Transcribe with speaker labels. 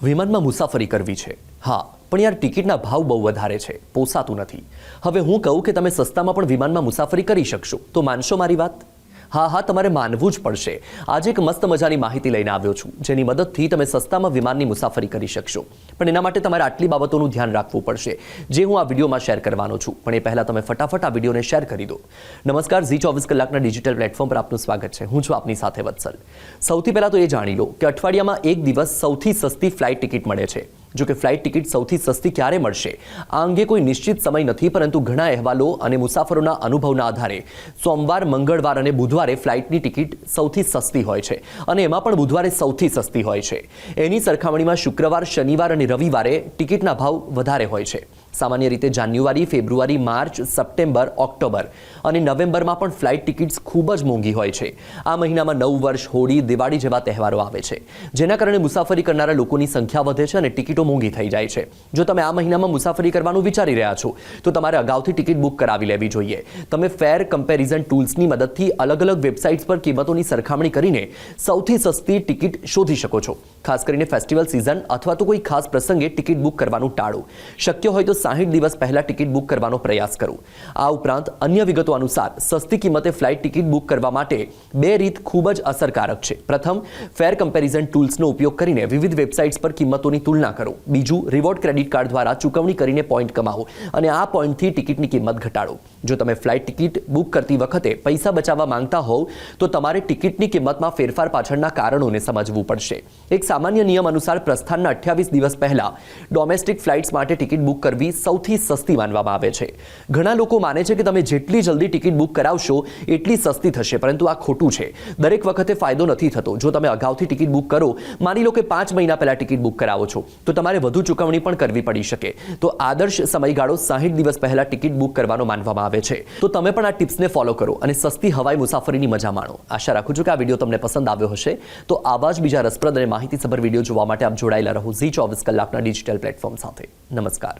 Speaker 1: વિમાનમાં મુસાફરી કરવી છે, હા, પણ યાર ટિકિટના ભાવ બહુ વધારે છે, પોસાતું નથી. હવે હું કહું કે તમે સસ્તામાં પણ વિમાનમાં મુસાફરી કરી શકશો તો માનશો મારી વાત? હા, તમારે માનવું જ પડશે. આજે એક મસ્ત મજાની માહિતી લઈને આવ્યો છું, જેની મદદથી તમે સસ્તામાં વિમાનની મુસાફરી કરી શકશો. પણ એના માટે તમારે આટલી બાબતોનું ધ્યાન રાખવું પડશે, જે હું આ વિડીયોમાં શેર કરવાનો છું. પણ એ પહેલાં તમે ફટાફટ આ વિડીયોને શેર કરી દો. નમસ્કાર, ઝી 24 કલાકના ડિજિટલ પ્લેટફોર્મ પર આપનું સ્વાગત છે. હું છું આપની સાથે વત્સલ. સૌથી પહેલાં તો એ જાણી લો કે અઠવાડિયામાં એક દિવસ સૌથી સસ્તી ફ્લાઇટ ટિકિટ મળે છે. જો કે ફ્લાઇટ ટિકિટ સૌથી સસ્તી ક્યારે મળશે આ અંગે કોઈ નિશ્ચિત સમય નથી, પરંતુ ઘણા અહેવાલો અને મુસાફરોના અનુભવના આધારે સોમવાર, મંગળવાર અને બુધવારે ફ્લાઇટની ટિકિટ સૌથી સસ્તી હોય છે, અને એમાં પણ બુધવારે સૌથી સસ્તી હોય છે. એની સરખામણીમાં શુક્રવાર, શનિવાર અને રવિવારે ટિકિટના ભાવ વધારે હોય છે. સામાન્ય રીતે જાન્યુઆરી, ફેબ્રુઆરી, માર્ચ, સપ્ટેમ્બર, ઓક્ટોબર અને નવેમ્બરમાં પણ ફ્લાઇટ ટિકિટ્સ ખૂબ જ મોંઘી હોય છે. આ મહિનામાં નવું વર્ષ, હોળી, દિવાળી જેવા તહેવારો આવે છે, જેના કારણે મુસાફરી કરનારા લોકોની સંખ્યા વધે છે અને ટિકિટો મોંઘી થઈ જાય છે. જો તમે આ મહિનામાં મુસાફરી કરવાનું વિચારી રહ્યા છો તો તમારે અગાઉથી ટિકિટ બુક કરાવી લેવી જોઈએ. તમે ફેર કમ્પેરિઝન ટૂલ્સની મદદથી અલગ અલગ વેબસાઇટ્સ પર કિંમતોની સરખામણી કરીને સૌથી સસ્તી ટિકિટ શોધી શકો છો. ખાસ કરીને ફેસ્ટિવલ સિઝન અથવા તો કોઈ ખાસ પ્રસંગે ટિકિટ બુક કરવાનું ટાળો. શક્ય હોય તો 60 દિવસ પહેલા ટિકિટ બુક કરવાનો પ્રયાસ કરો. આ ઉપરાંત અન્ય વિગતો અનુસાર સસ્તી કિંમતે ફ્લાઇટ ટિકિટ બુક કરવા માટે બે રીત ખૂબ જ અસરકારક છે. પ્રથમ, ફેર કમ્પેરિઝન ટૂલ્સનો ઉપયોગ કરીને વિવિધ વેબસાઇટ્સ પર કિંમતોની તુલના કરો. બીજું, રિવોર્ડ ક્રેડિટ કાર્ડ દ્વારા ચૂકવણી કરીને પોઈન્ટ કમાવો અને આ પોઈન્ટથી ટિકિટની કિંમત ઘટાડો. જો તમે ફ્લાઇટ ટિકિટ બુક કરતી વખતે પૈસા બચાવવા માંગતા હોવ તો તમારે ટિકિટની કિંમતમાં ફેરફાર પાછળના કારણોને સમજવું પડશે. એક સામાન્ય નિયમ અનુસાર પ્રસ્થાનના 28 દિવસ પહેલા ડોમેસ્ટિક ફ્લાઇટ્સ માટે ટિકિટ બુક કરવી સૌથી સસ્તી માનવામાં આવે છે. ઘણા લોકો માને છે કે તમે જેટલી જલ્દી ટિકિટ બુક કરાવશો એટલી સસ્તી થશે, પરંતુ આ ખોટું છે. દરેક વખતે ફાયદો નથી થતો. જો તમે અગાઉથી ટિકિટ બુક કરો, માની લો કે 5 મહિના પહેલા ટિકિટ બુક કરાવો છો, તો તમારે વધુ ચૂકવણી પણ કરવી પડી શકે. તો આદર્શ સમયગાળો 60 દિવસ પહેલા ટિકિટ બુક કરવાનો માનવામાં આવે છે. તો તમે પણ આ ટિપ્સને ફોલો કરો અને સસ્તી હવાઈ મુસાફરીની મજા માણો. આશા રાખું છું કે આ વિડીયો તમને પસંદ આવ્યો હશે. તો આવા જ બીજા રસપ્રદ અને માહિતીસભર વિડીયો જોવા માટે આપ જોડાયેલા રહો ઝી 24 કલાકના ડિજિટલ પ્લેટફોર્મ સાથે. નમસ્કાર.